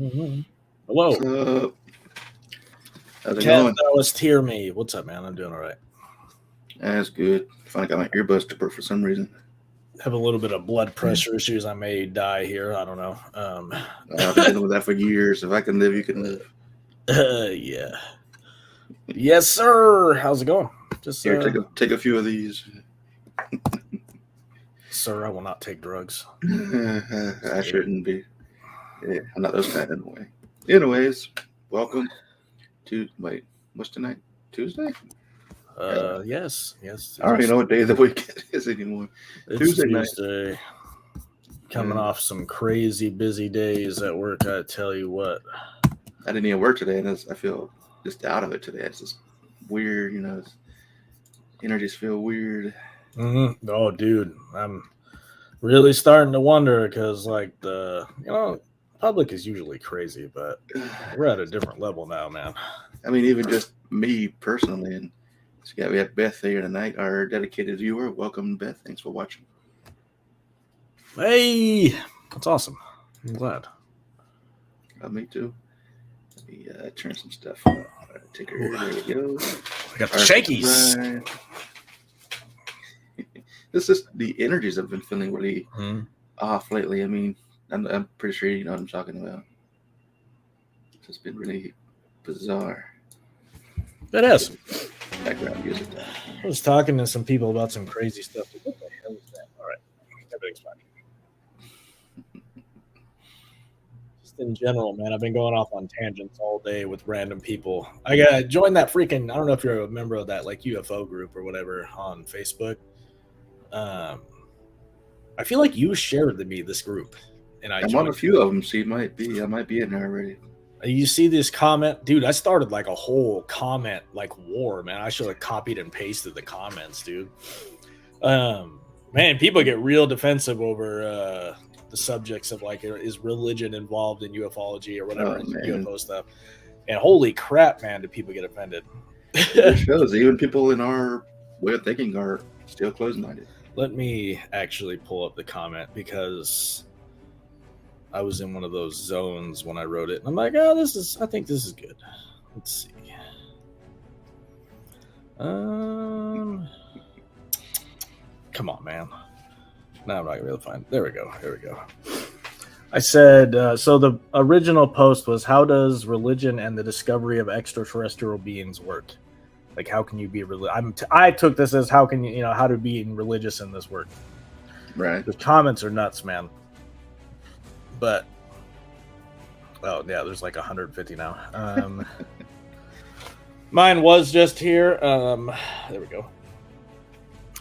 Mhm. Hello, What's up? How's it Ken going? Dallas Tear Me. What's up, man? I'm doing all right. That's good. Finally got my earbuds to work for some reason. Have a little bit of blood pressure issues. I may die here. I don't know. I've been dealing with that for years. If I can live, you can live. Yeah. Yes, sir. How's it going? Just, Here, take a few of these. sir, I will not take drugs. I shouldn't be. Yeah, I'm not those kind anyway. Anyways, welcome to what's tonight? Tuesday? Yes. I don't even know what day of the week it is anymore. It's Tuesday night. Tuesday. Coming off some crazy busy days at work, I tell you what. I didn't even work today, and I feel just out of it today. It's just weird, energies feel weird. Mm-hmm. Oh, dude, I'm really starting to wonder because, like, public is usually crazy, but we're at a different level now, man. I mean, even just me personally, and we have Beth here tonight, our dedicated viewer. Welcome, Beth. Thanks for watching. Hey, that's awesome. I'm glad. Me too. Let me turn some stuff off. Take her. There we go. I got the shakies. Right. This is the energies I've been feeling really off lately. I mean, I'm pretty sure you know what I'm talking about. It's just been really bizarre. It is. Background music. I was talking to some people about some crazy stuff. What the hell is that? All right, everything's fine. Just in general, man, I've been going off on tangents all day with random people. I got joined that freaking. I don't know if you're a member of that like UFO group or whatever on Facebook. I feel like you shared me this group, and I'm on a few of them, so I might be in there already. You see this comment, dude? I started like a whole comment like war, man. I should have copied and pasted the comments, dude. Man, people get real defensive over the subjects of like, is religion involved in ufology or whatever, UFO stuff? And holy crap, man, do people get offended? It shows even people in our way of thinking are still closed-minded. Let me actually pull up the comment because I was in one of those zones when I wrote it. And I'm like, I think this is good. Let's see. Come on, man. Now I'm not going to be able to find it. There we go. Here we go. I said, so the original post was, how does religion and the discovery of extraterrestrial beings work? Like, how can you be religious? I took this as how can you, how to be religious in this work. Right. The comments are nuts, man. But, oh, yeah, there's like 150 now. Mine was just here. There we go.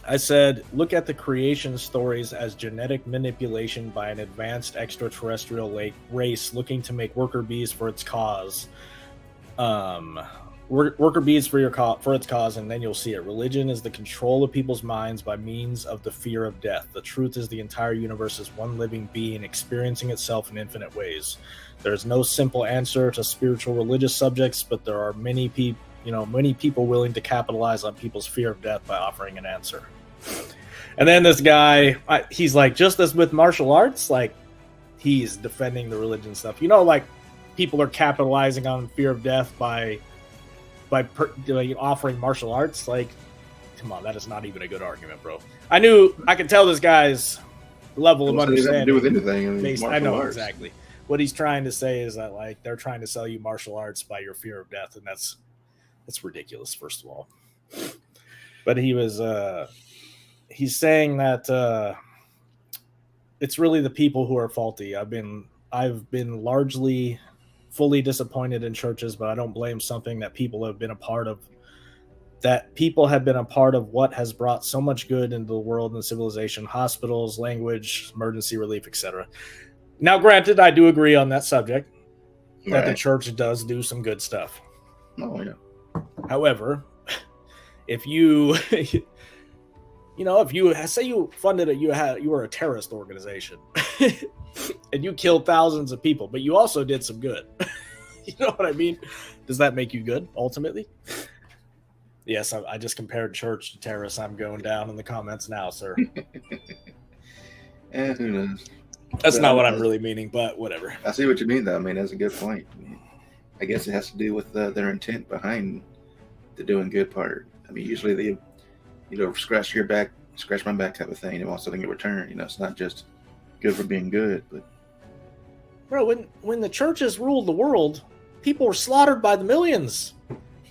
I said, look at the creation stories as genetic manipulation by an advanced extraterrestrial race looking to make worker bees for its cause. Worker bees for its cause, and then you'll see it. Religion is the control of people's minds by means of the fear of death. The truth is the entire universe is one living being experiencing itself in infinite ways. There is no simple answer to spiritual religious subjects, but there are many people willing to capitalize on people's fear of death by offering an answer. And then this guy, he's like, just as with martial arts, like he's defending the religion stuff. Like people are capitalizing on fear of death by offering martial arts. Like, come on, that is not even a good argument, bro. I could tell this guy's level of understanding. To do with anything. I know arts. Exactly what he's trying to say is that like they're trying to sell you martial arts by your fear of death, and that's ridiculous. First of all, but he was he's saying that it's really the people who are faulty. I've been largely fully disappointed in churches, but I don't blame something that people have been a part of. That people have been a part of what has brought so much good into the world and civilization: hospitals, language, emergency relief, etc. Now, granted, I do agree on that subject that the church does do some good stuff. Oh yeah. However, if you if you say you funded it, you were a terrorist organization and you killed thousands of people, but you also did some good. You know what I mean? Does that make you good ultimately? Yes, I just compared church to terrorists. I'm going down in the comments now, sir. Who knows? That's not what I'm really meaning, but whatever. I see what you mean, though. I mean, that's a good point. I mean, I guess it has to do with their intent behind the doing good part. I mean, usually they, scratch my back type of thing. They want something in return. It's not just good for being good, but. Bro, when the churches ruled the world, people were slaughtered by the millions,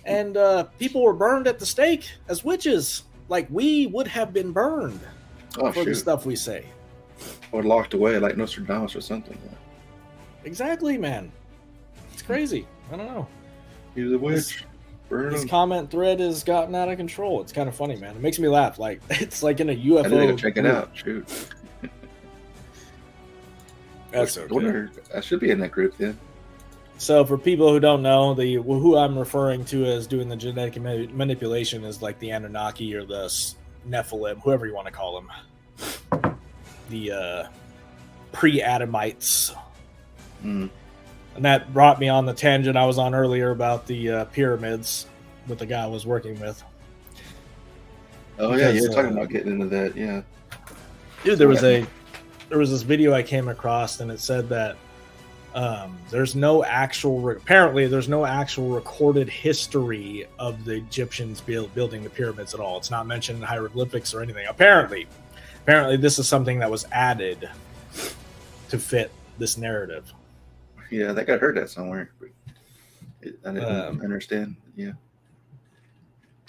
and people were burned at the stake as witches. Like, we would have been burned for the stuff we say. Or locked away like Nostradamus or something. Exactly, man. It's crazy. I don't know. He was a witch. This comment thread has gotten out of control. It's kind of funny, man. It makes me laugh. Like, it's like in a UFO. I need to check it out. Shoot. That's okay. I should be in that group then. So for people who don't know, who I'm referring to as doing the genetic manipulation is like the Anunnaki or the Nephilim, whoever you want to call them. The pre-Adamites. Mm. And that brought me on the tangent I was on earlier about the pyramids with the guy I was working with. Oh, because, yeah, you're talking about getting into that, yeah. Dude, there was this video I came across, and it said that there's no actual recorded history of the Egyptians building the pyramids at all. It's not mentioned in hieroglyphics or anything. Apparently this is something that was added to fit this narrative. Yeah, I think I heard that somewhere. I didn't understand. Yeah.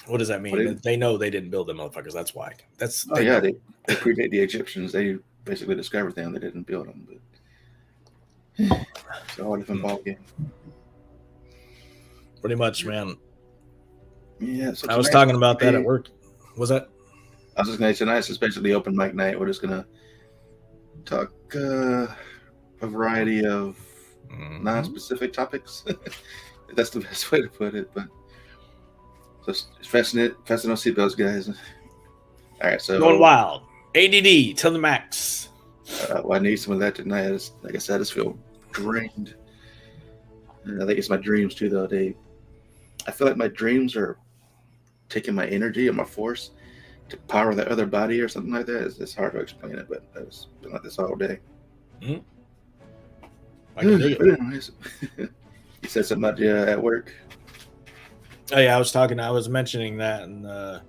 What does that mean? They know they didn't build them motherfuckers. That's why. They predate the Egyptians. They basically discovered them. They didn't build them. But it's a whole different ballgame. Pretty much, man. Yeah. I was talking about that at work. Was that? I was just going to say, tonight's especially open mic night. We're just going to talk a variety of non-specific topics. That's the best way to put it. But so fasten on seatbelts, guys. All right, so going wild. ADD to the max. Well, I need some of that tonight. Like I said, I just feel drained. And I think it's my dreams too, though. I feel like my dreams are taking my energy and my force to power the other body or something like that. It's hard to explain it, but I've been like this all day. Mm-hmm. I can dig it. You said something about at work. Oh yeah, I was mentioning that, and one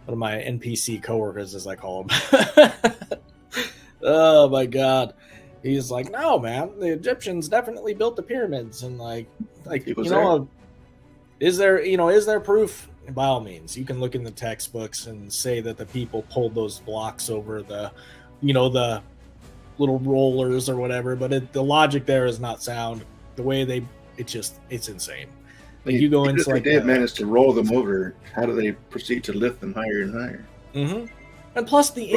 of my NPC coworkers, as I call him. Oh my god, he's like, no man, the Egyptians definitely built the pyramids, and like is there proof? By all means, you can look in the textbooks and say that the people pulled those blocks over the little rollers or whatever, but the logic there is not sound. The way it's insane. Like you go into like they managed to roll them over. How do they proceed to lift them higher and higher? Mm-hmm. And plus the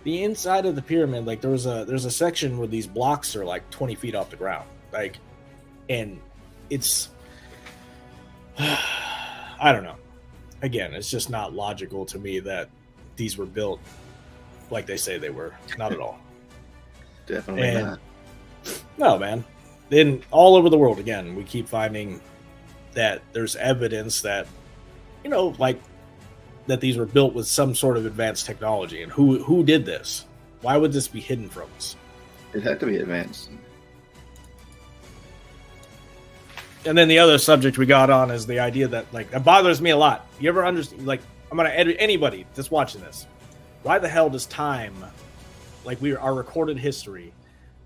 inside of the pyramid, like there's a section where these blocks are like 20 feet off the ground, like, and it's I don't know. Again, it's just not logical to me that these were built like they say they were. Not at all. Definitely not. No, man. Then all over the world, again, we keep finding that there's evidence that, like that these were built with some sort of advanced technology. And who did this? Why would this be hidden from us? It had to be advanced. And then the other subject we got on is the idea that, like, that bothers me a lot. You ever understand? Like, I'm going to edit anybody that's watching this. Why the hell does time, like our recorded history,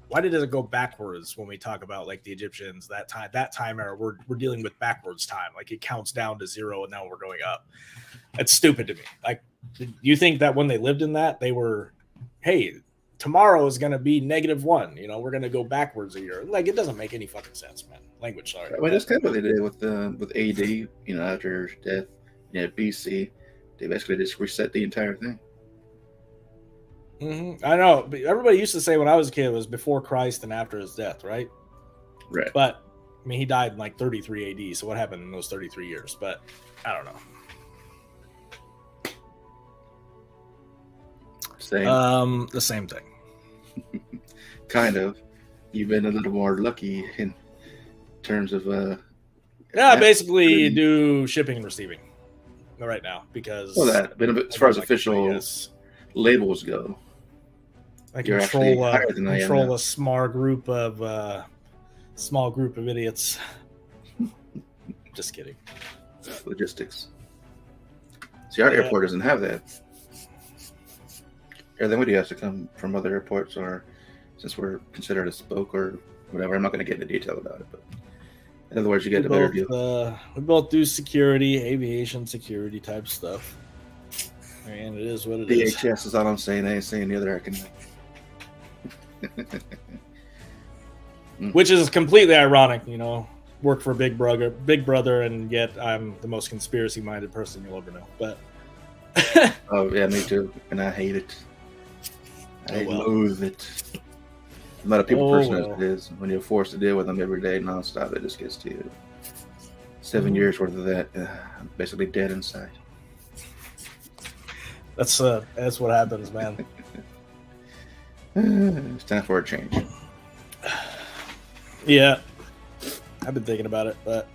why did it go backwards when we talk about like the Egyptians, that time era? We're dealing with backwards time. Like it counts down to 0 and now we're going up. It's stupid to me. Like, you think that when they lived in that, they were, hey, tomorrow is going to be -1. We're going to go backwards a year. Like, it doesn't make any fucking sense, man. Language, sorry. Well, that's kind of what they did with AD. After his death, BC, they basically just reset the entire thing. Mm-hmm. I know. Everybody used to say when I was a kid it was before Christ and after his death, right? Right. But I mean, he died in like 33 AD. So what happened in those 33 years? But I don't know. Same. The same thing. Kind of. You've been a little more lucky in terms of yeah, basically do shipping and receiving right now because but as far as official labels go. I You're actually control higher than I am control now. a small group of idiots. Just kidding. Logistics. See, our airport doesn't have that. Everything we do has to come from other airports, or since we're considered a spoke or whatever. I'm not going to get into detail about it, but in other words, you get a better deal. We both do security, aviation security type stuff. And it is what it is. DHS is all I'm saying. I ain't saying the other can. Which is completely ironic, you know. Work for Big Brother, and yet I'm the most conspiracy-minded person you'll ever know. But oh yeah, me too, and I hate it. I loathe it. I'm not a people person as it is. When you're forced to deal with them every day nonstop, it just gets to you. 7 years worth of that, I'm basically dead inside. That's what happens, man. It's time for a change. Yeah, I've been thinking about it, but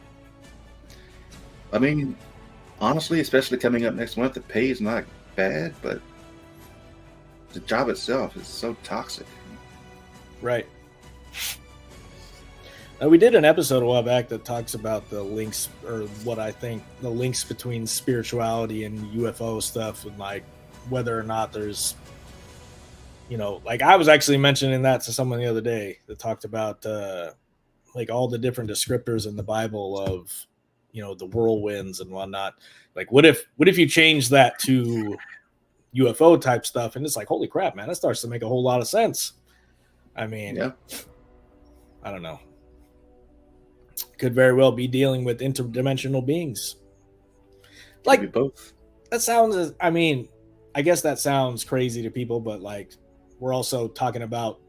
I mean, honestly, especially coming up next month, the pay is not bad, but the job itself is so toxic. Right. We did an episode a while back that talks about the links, or what I think the links between spirituality and UFO stuff, and like whether or not there's, you know, like I was actually mentioning that to someone the other day that talked about like all the different descriptors in the Bible of, you know, the whirlwinds and whatnot. Like, what if you change that to UFO type stuff? And it's like, holy crap, man, that starts to make a whole lot of sense. I mean, yeah. I don't know. Could very well be dealing with interdimensional beings. Like, maybe both. That sounds, I mean, I guess that sounds crazy to people, but like, we're also talking about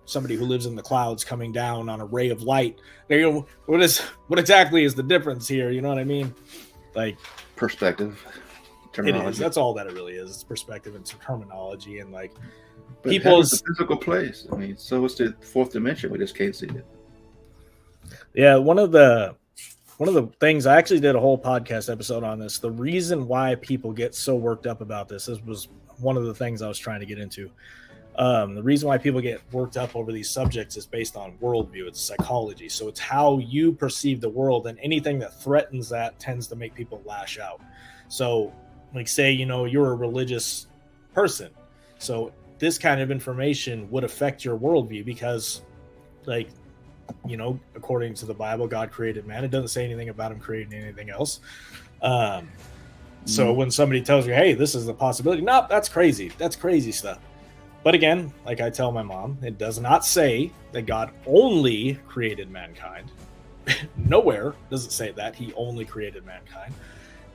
somebody who lives in the clouds coming down on a ray of light. What exactly is the difference here? You know what I mean? Like, perspective. It is. That's all that it really is. It's perspective and some terminology, and like, but people's a physical place. I mean, so it's the fourth dimension. We just can't see it. Yeah, one of the things, I actually did a whole podcast episode on this. The reason why people get so worked up about this was one of the things I was trying to get into. The reason why people get worked up over these subjects is based on worldview. It's psychology. So it's how you perceive the world, and anything that threatens that tends to make people lash out. So, like, say, you know, you're a religious person. So this kind of information would affect your worldview because, like, you know, according to the Bible, God created man. It doesn't say anything about him creating anything else. So when somebody tells you, hey, this is a possibility, no, that's crazy. That's crazy stuff. But again, like I tell my mom, it does not say that God only created mankind. Nowhere does it say that. He only created mankind.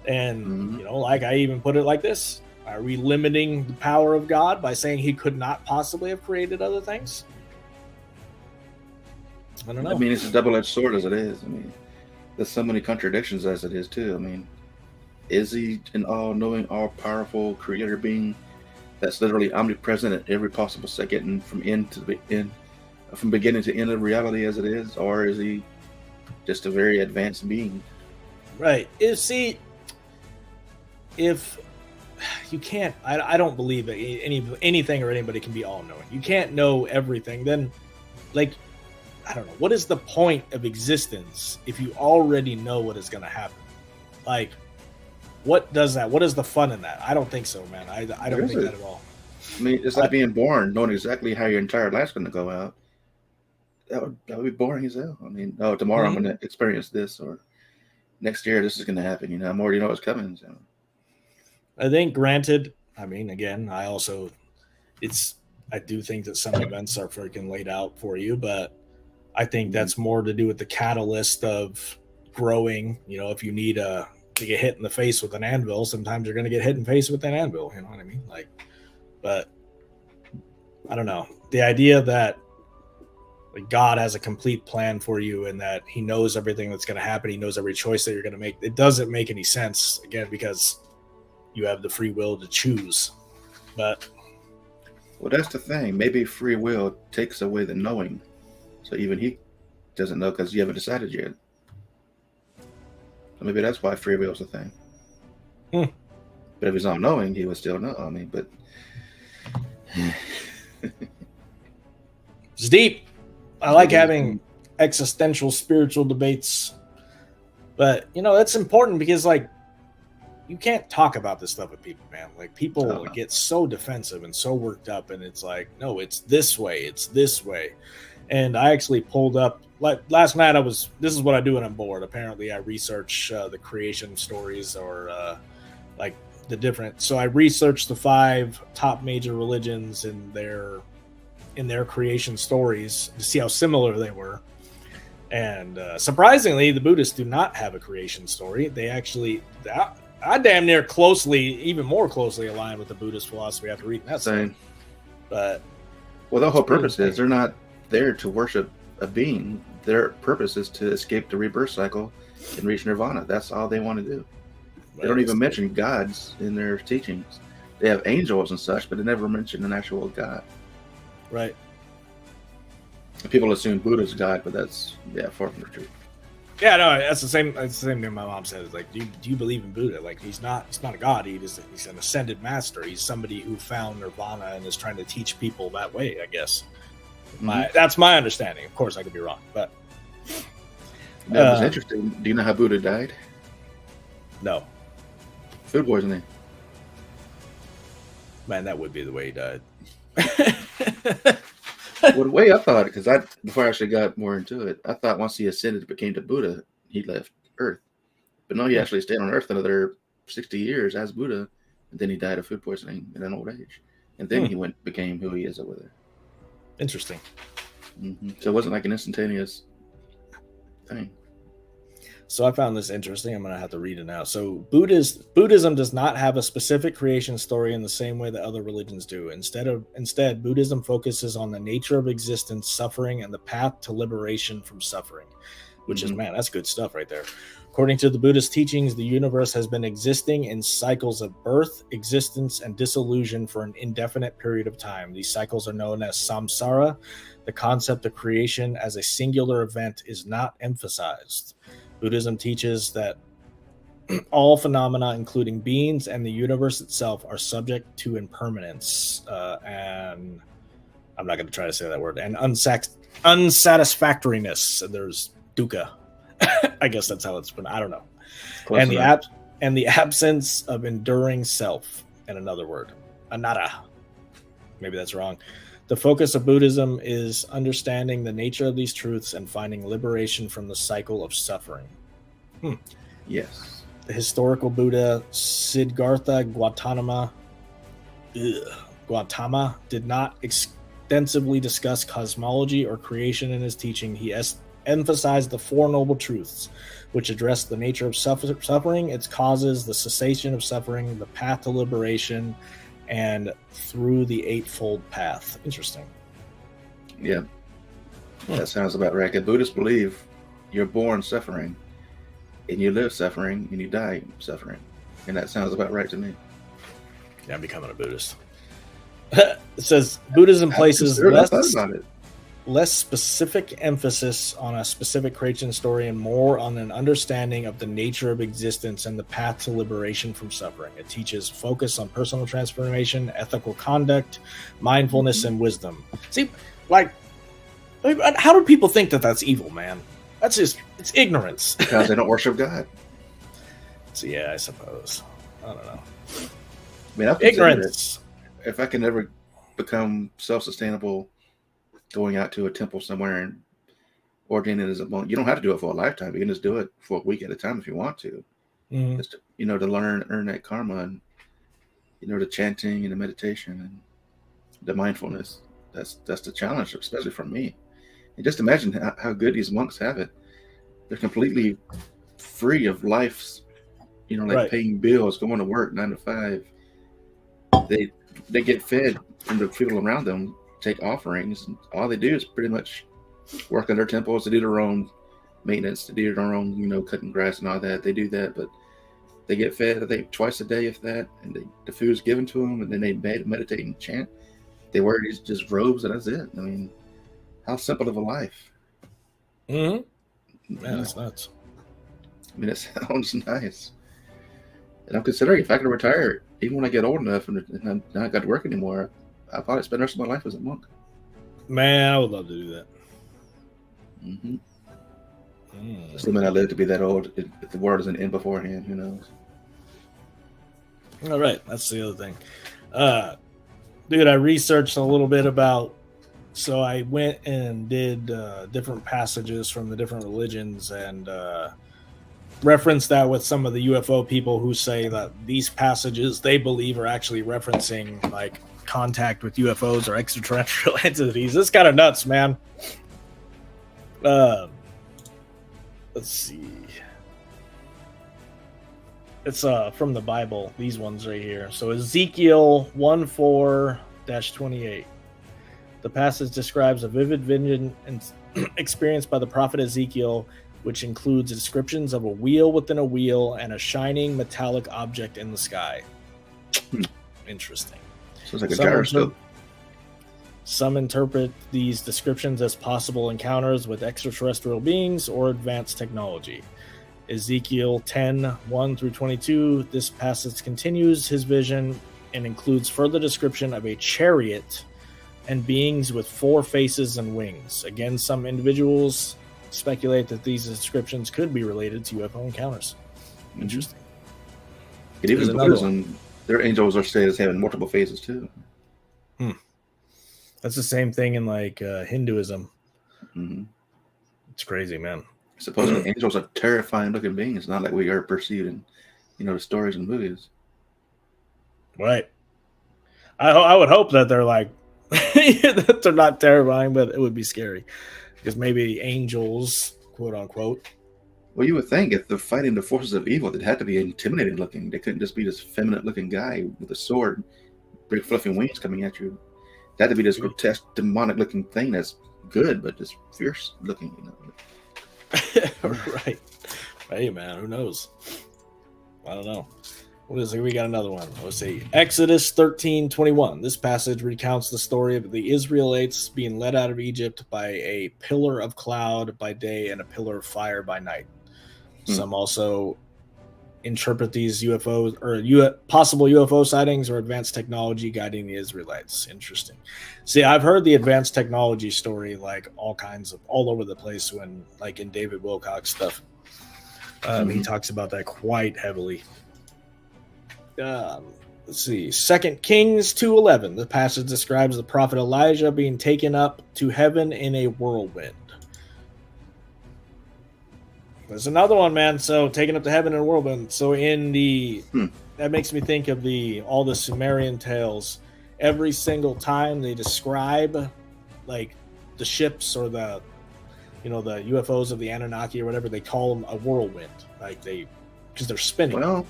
And, you know, like I even put it like this. Are we limiting the power of God by saying he could not possibly have created other things? I don't know. I mean, it's a double-edged sword as it is. I mean, there's so many contradictions as it is too. I mean, is he an all-knowing, all-powerful creator being that's literally omnipresent at every possible second and from beginning to end of reality as it is, or is he just a very advanced being? Right. If you can't, I don't believe that anything or anybody can be all-knowing. You can't know everything. Then, like, I don't know. What is the point of existence if you already know what is going to happen? Like, what does that? What is the fun in that? I don't think so, man. I don't think that at all. I mean, it's like being born, knowing exactly how your entire life's going to go out. That would be boring as hell. I mean, oh, tomorrow I'm going to experience this, or next year this is going to happen. You know, I'm already know what's coming. So. I think, granted, I mean, again, I do think that some events are freaking laid out for you, but I think that's more to do with the catalyst of growing. You know, if you need to get hit in the face with an anvil, sometimes you're going to get hit in the face with an anvil. You know what I mean? Like, but I don't know. The idea that like God has a complete plan for you and that he knows everything that's going to happen, he knows every choice that you're going to make, it doesn't make any sense, again, because you have the free will to choose. But well, that's the thing. Maybe free will takes away the knowing. So even he doesn't know because you haven't decided yet. So maybe that's why free will is a thing. But if he's not knowing, he would still know. I mean, but It's deep. I like having existential spiritual debates, but that's important because like you can't talk about this stuff with people, man. Like people get so defensive and so worked up, and it's like, no, it's this way. And I actually pulled up like last night. This is what I do when I'm bored. Apparently I research the creation stories or like the different. So I researched the 5 top major religions in their creation stories to see how similar they were. And surprisingly, the Buddhists do not have a creation story. They actually, I damn near even more closely aligned with the Buddhist philosophy after reading that stuff. But the whole purpose is they're not there to worship a being. Their purpose is to escape the rebirth cycle and reach nirvana. That's all they want to do. They don't even mention gods in their teachings. They have angels and such, but they never mention an actual god. Right. People assume Buddha's God, but that's far from the truth. Yeah, no, that's the same thing my mom says. Like, do you believe in Buddha? Like, he's not a god. He's an ascended master. He's somebody who found nirvana and is trying to teach people that way, I guess. That's my understanding. Of course, I could be wrong, but that was interesting. Do you know how Buddha died? No. Food poisoning. Man, that would be the way he died. Well, the way I thought it, because before I actually got more into it, I thought once he ascended, became the Buddha, he left Earth. But no, he actually stayed on Earth another 60 years as Buddha, and then he died of food poisoning in an old age, and then he became who he is over there. Interesting. So it wasn't like an instantaneous thing. So I found this interesting. I'm going to have to read it now. So Buddhism does not have a specific creation story in the same way that other religions do. Instead, Buddhism focuses on the nature of existence, suffering, and the path to liberation from suffering, which is, man, that's good stuff right there. According to the Buddhist teachings, the universe has been existing in cycles of birth, existence, and dissolution for an indefinite period of time. These cycles are known as samsara. The concept of creation as a singular event is not emphasized. Buddhism teaches that all phenomena, including beings and the universe itself, are subject to impermanence. And I'm not going to try to say that word. And unsatisfactoriness. And there's dukkha. I guess that's how it's been. I don't know. And the absence of enduring self. And another word, anatta. Maybe that's wrong. The focus of Buddhism is understanding the nature of these truths and finding liberation from the cycle of suffering. Yes. The historical Buddha Siddhartha Gautama did not extensively discuss cosmology or creation in his teaching. He emphasized the 4 noble truths, which address the nature of suffering, its causes, the cessation of suffering, the path to liberation, and through the 8-fold path. Interesting. Yeah. That sounds about right. Buddhists believe you're born suffering, and you live suffering, and you die suffering. And that sounds about right to me. Yeah, I'm becoming a Buddhist. It says Buddhism places less specific emphasis on a specific creation story and more on an understanding of the nature of existence and the path to liberation from suffering. It teaches focus on personal transformation, ethical conduct, mindfulness, and wisdom. See, how do people think that that's evil, man? That's just, it's ignorance. Because they don't worship God. So yeah, I suppose. I don't know. I mean, ignorance. If I can ever become self-sustainable, going out to a temple somewhere and ordaining as a monk, you don't have to do it for a lifetime. You can just do it for a week at a time if you want to. Just to, to earn that karma, and the chanting and the meditation and the mindfulness. That's the challenge, especially for me. And just imagine how good these monks have it. They're completely free of life's, paying bills, going to work 9 to 5. They get fed from the people around them, take offerings, and all they do is pretty much work in their temples. They do their own maintenance, they do their own, cutting grass and all that. They do that, but they get fed, I think, twice a day, if that, and the food's given to them, and then they meditate and chant. They wear these just robes, and that's it. I mean, how simple of a life. Man, that's nuts. I mean, it sounds nice. And I'm considering if I can retire, even when I get old enough and I'm not got to work anymore, I'll probably spend the rest of my life as a monk. Man, I would love to do that. Mm-hmm. Assuming I live to be that old, if the world doesn't end beforehand, who knows? All right, that's the other thing. Dude, I researched a little bit about. So I went and did different passages from the different religions and referenced that with some of the UFO people who say that these passages they believe are actually referencing like contact with UFOs or extraterrestrial entities. It's kind of nuts, man. Let's see. It's from the Bible, these ones right here. So Ezekiel 1:4-28. The passage describes a vivid vision experienced by the prophet Ezekiel, which includes descriptions of a wheel within a wheel and a shining metallic object in the sky. Interesting. Sounds like a gyroscope. Some interpret these descriptions as possible encounters with extraterrestrial beings or advanced technology. Ezekiel 10:1-22. This passage continues his vision and includes further description of a chariot and beings with 4 faces and wings. Again, some individuals speculate that these descriptions could be related to UFO encounters. Interesting. It even Buddhism, their angels are said as having multiple phases too. That's the same thing in like Hinduism. Mm-hmm. It's crazy, man. Supposedly angels are terrifying looking beings, not like we are perceived in, the stories and movies. Right. I would hope that they're like that they're not terrifying, but it would be scary because maybe angels, quote unquote. Well, you would think if they're fighting the forces of evil, they'd have to be intimidating looking. They couldn't just be this feminine looking guy with a sword, big fluffy wings coming at you. They had to be this grotesque, demonic looking thing that's good, but just fierce looking. Right. Hey, man, who knows? I don't know. What is it? We got another one. Let's see. Exodus 13:21. This passage recounts the story of the Israelites being led out of Egypt by a pillar of cloud by day and a pillar of fire by night. Some also interpret these UFOs or possible UFO sightings or advanced technology guiding the Israelites. Interesting. See, I've heard the advanced technology story like all over the place when like in David Wilcock's stuff. He talks about that quite heavily. Let's see. 2 Kings 2:11. The passage describes the prophet Elijah being taken up to heaven in a whirlwind. There's another one, man. So taken up to heaven in a whirlwind. So in the that makes me think of all the Sumerian tales. Every single time they describe like the ships or the UFOs of the Anunnaki or whatever, they call them a whirlwind. Like because they're spinning. Well,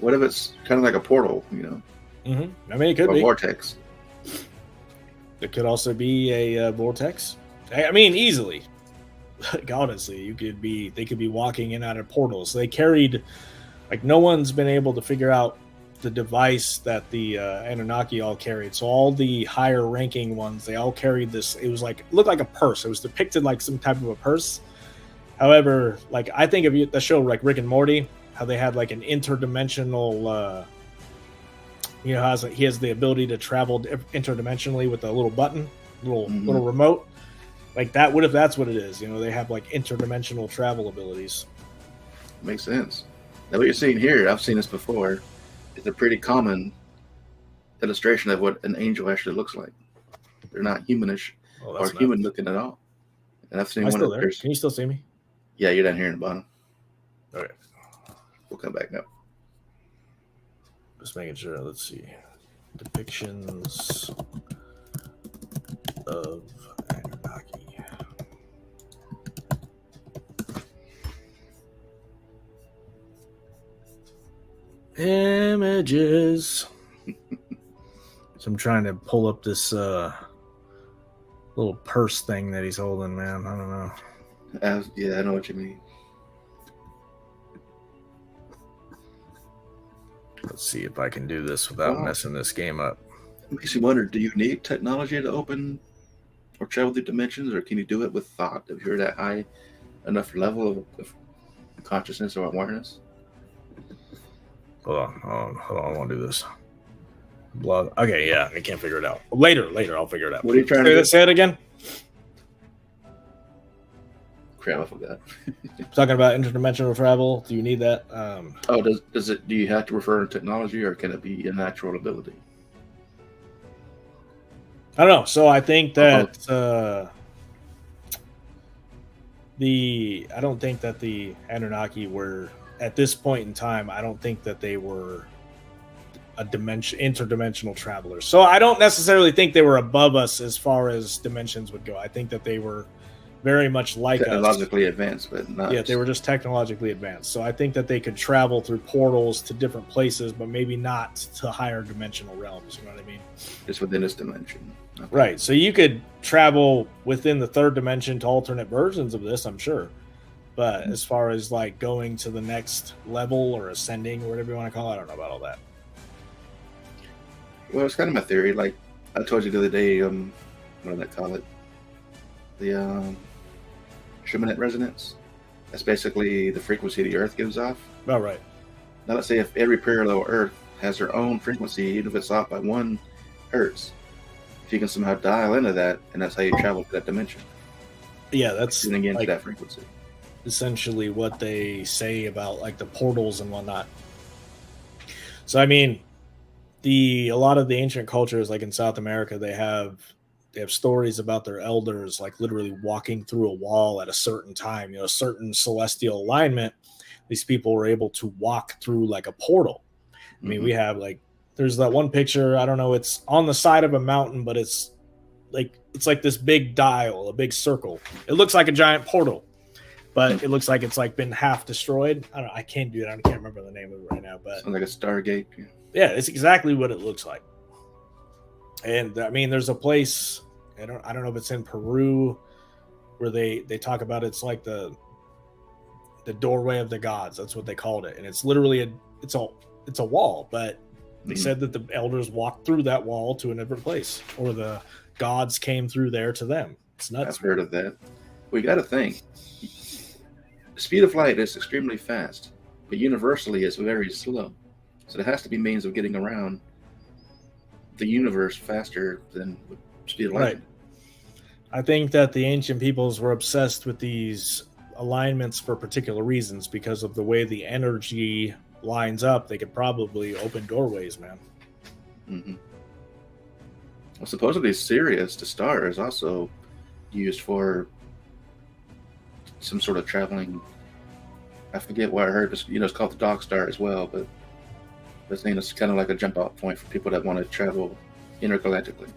what if it's kind of like a portal, Mm-hmm. I mean, it could or be a vortex. It could also be a vortex. I mean, easily. Like, honestly, they could be walking in and out of portals. They carried, like, no one's been able to figure out the device that the Anunnaki all carried. So all the higher ranking ones, they all carried this. It looked like a purse. It was depicted like some type of a purse. However, like, I think of the show like Rick and Morty, how they had like an interdimensional, he has the ability to travel interdimensionally with a little button, little remote. Like that, what if that's what it is? They have like interdimensional travel abilities. Makes sense. Now what you're seeing here, I've seen this before. It's a pretty common illustration of what an angel actually looks like. They're not humanish or human looking at all. And I've seen one of theirs. Can you still see me? Yeah, you're down here in the bottom. Okay. We'll come back now. Just making sure. Let's see. Depictions of Anunnaki. Images. So I'm trying to pull up this little purse thing that he's holding, man. I don't know. Yeah, I know what you mean. Let's see if I can do this without messing this game up. It makes you wonder, do you need technology to open or travel through dimensions, or can you do it with thought if you're that high enough level of consciousness or awareness? Hold on. I want to do this. Blood. Okay, yeah, I can't figure it out. Later, I'll figure it out. What are you trying to do? Say it again. Crap, I forgot. Talking about interdimensional travel. Do you need that? Does it? Do you have to refer to technology, or can it be a natural ability? I don't know. So I think that I don't think that the Anunnaki were at this point in time. I don't think that they were a interdimensional travelers. So I don't necessarily think they were above us as far as dimensions would go. I think that they were very much like technologically advanced, but not. Yeah, they were just technologically advanced. So I think that they could travel through portals to different places, but maybe not to higher dimensional realms. You know what I mean? Just within this dimension. Okay. Right. So you could travel within the third dimension to alternate versions of this, I'm sure. But as far as like going to the next level or ascending or whatever you want to call it, I don't know about all that. Well, it's kind of my theory. Like I told you the other day, what do they call it? The Schumann resonance. That's basically the frequency the Earth gives off. Oh, right. Now let's say if every parallel Earth has their own frequency, even if it's off by 1 hertz, if you can somehow dial into that, and that's how you travel to that dimension. Yeah, that's tuning into that frequency. Essentially what they say about like the portals and whatnot. So I mean, a lot of the ancient cultures, like in South America, they have stories about their elders like literally walking through a wall at a certain time, a certain celestial alignment. These people were able to walk through like a portal. I mean, we have like, there's that one picture, I don't know, it's on the side of a mountain, but it's like this big dial, a big circle. It looks like a giant portal, but it looks like it's like been half destroyed. I don't know, I can't do that. I can't remember the name of it right now, but sounds like a Stargate. Yeah, it's exactly what it looks like. And I mean, there's a place, I don't know if it's in Peru, where they talk about it's like the doorway of the gods. That's what they called it. And it's literally it's a wall, but they said that the elders walked through that wall to a different place, or the gods came through there to them. It's nuts. I've heard of that. We got to think. The speed of light is extremely fast, but universally it's very slow. So there has to be means of getting around the universe faster than the speed of light. Right. I think that the ancient peoples were obsessed with these alignments for particular reasons because of the way the energy lines up. They could probably open doorways, man. Mm-hmm. Well, supposedly Sirius, the star, is also used for some sort of traveling. I forget what I heard. It's called the Dog Star as well, but this thing is kind of like a jump off point for people that want to travel intergalactically.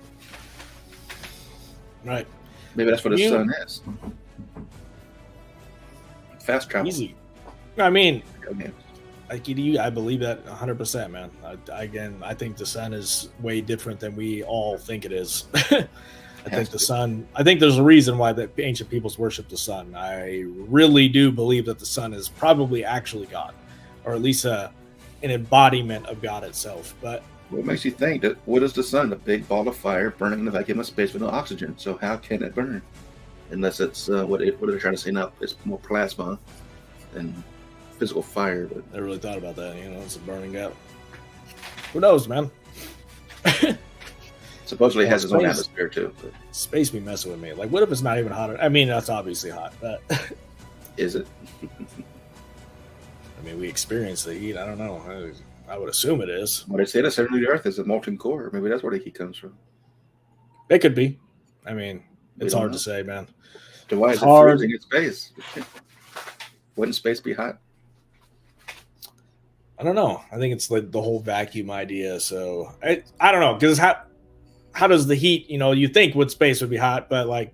Right. Maybe that's what the sun is. Fast travel. Easy. I mean, I believe that 100%, man. I think the sun is way different than we all think it is. I think there's a reason why the ancient peoples worship the sun. I really do believe that the sun is probably actually God, or at least an embodiment of God itself. But what makes you think that? What is the sun? A big ball of fire burning in the vacuum of space with no oxygen. So how can it burn? Unless it's what they're trying to say now. It's more plasma than physical fire. But I really thought about that. It's a burning out. Who knows, man? Supposedly it has its own atmosphere too. But space be messing with me. Like, what if it's not even hot? I mean, that's obviously hot, but is it? I mean, we experience the heat. I don't know. I would assume it is. Well, they say the center of the Earth is a molten core. Maybe that's where the heat comes from. It could be. I mean, it's hard to say, man. So why is it freezing in space? Wouldn't space be hot? I don't know. I think it's like the whole vacuum idea. So I don't know, because how does the heat? You think with space would be hot, but like,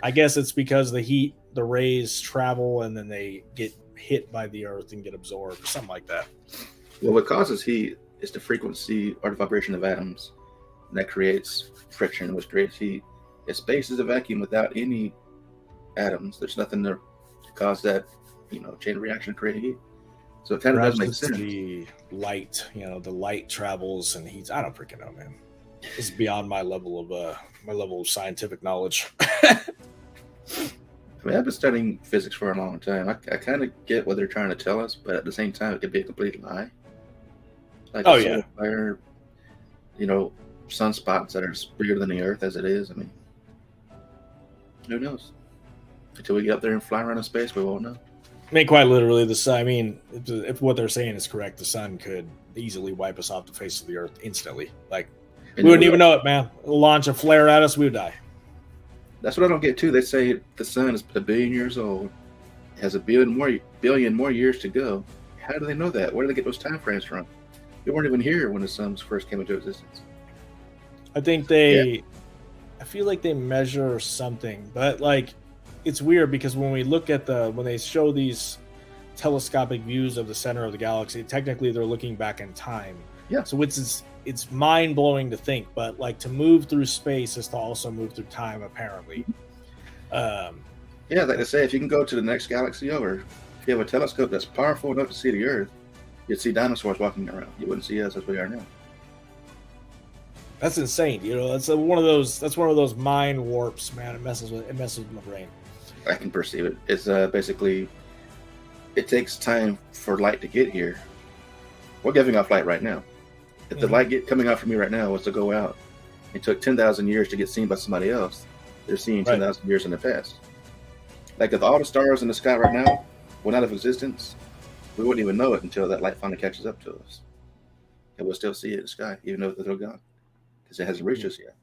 I guess it's because the rays travel and then they get hit by the Earth and get absorbed or something like that. Well, what causes heat is the frequency or the vibration of atoms, and that creates friction, which creates heat. If space is a vacuum without any atoms, there's nothing to cause that, chain reaction to create heat. So it kind of does make sense. The light, the light travels and heats. I don't freaking know, man. This is beyond my level of scientific knowledge. I mean, I've been studying physics for a long time. I kind of get what they're trying to tell us, but at the same time, it could be a complete lie. Like fire, sunspots that are bigger than the Earth as it is. I mean, who knows? Until we get up there and fly around in space, we won't know. I mean, quite literally, the sun. I mean, if what they're saying is correct, the sun could easily wipe us off the face of the Earth instantly. Like, we wouldn't even know it, man. Launch a flare at us, we would die. That's what I don't get too. They say the sun is 1 billion years old, has 1 billion more years to go. How do they know that? Where do they get those time frames from? We weren't even here when the sun first came into existence. I think I feel like they measure something, but like, it's weird because when we look at when they show these telescopic views of the center of the galaxy, technically they're looking back in time. Yeah. So it's mind blowing to think, but like to move through space is to also move through time, apparently. Yeah, like they say, if you can go to the next galaxy over, if you have a telescope that's powerful enough to see the Earth, you'd see dinosaurs walking around. You wouldn't see us as we are now. That's insane. That's one of those mind warps, man. It messes with my brain. I can perceive it. It's basically, it takes time for light to get here. We're giving off light right now. If the light coming out from me right now was to go out, it took 10,000 years to get seen by somebody else. They're seeing 10,000 years in the past. Like if all the stars in the sky right now went out of existence, we wouldn't even know it until that light finally catches up to us. And we'll still see it in the sky, even though they're gone, because it hasn't reached us yet.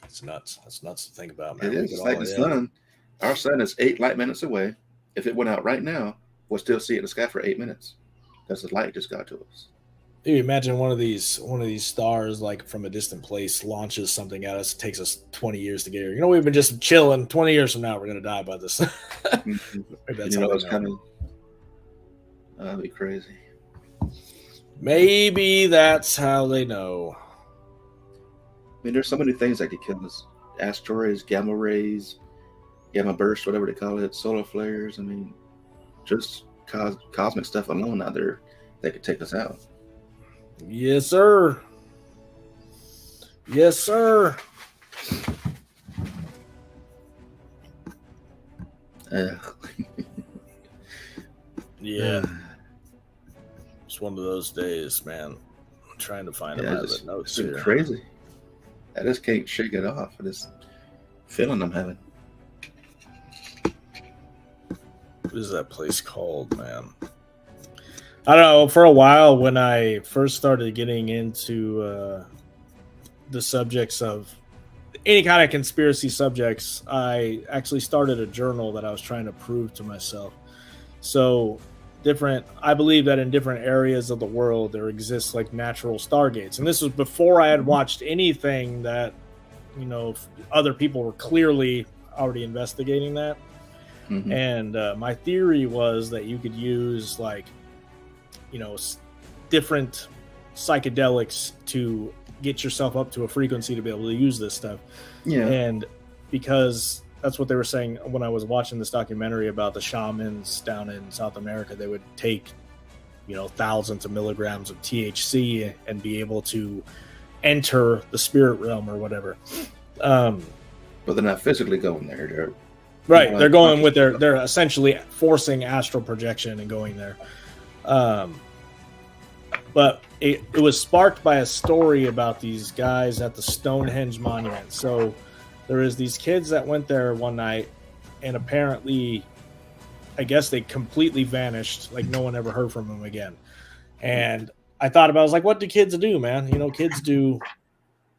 It's nuts. That's nuts to think about, man. It is. It's like the sun. Our sun is 8 light minutes away. If it went out right now, we'll still see it in the sky for 8 minutes. Because the light just got to us. Dude, imagine one of these stars, like from a distant place, launches something at us. It takes us 20 years to get here. We've been just chilling. 20 years from now, we're gonna die by this. That's it's kind of that'd be crazy. Maybe that's how they know. I mean, there's so many things that could kill us: asteroids, gamma rays, gamma bursts, whatever they call it, solar flares. I mean, just cosmic stuff alone out there that could take us out. Yes, sir. Yes, sir. Yeah. It's one of those days, man. I'm trying to find out the notes here. It's crazy. I just can't shake it off. This feeling I'm having. What is that place called, man? I don't know. For a while, when I first started getting into the subjects of any kind of conspiracy subjects, I actually started a journal that I was trying to prove to myself. So I believe that in different areas of the world, there exists like natural stargates. And this was before I had watched anything that, other people were clearly already investigating that. Mm-hmm. And my theory was that you could use different psychedelics to get yourself up to a frequency to be able to use this stuff. Yeah. And because that's what they were saying when I was watching this documentary about the shamans down in South America, they would take, thousands of milligrams of THC and be able to enter the spirit realm or whatever. But they're not physically going there. They're going with they're essentially forcing astral projection and going there. But it was sparked by a story about these guys at the Stonehenge Monument. So there is these kids that went there one night, and apparently, I guess they completely vanished. Like no one ever heard from them again. And I was like, what do kids do, man? Kids do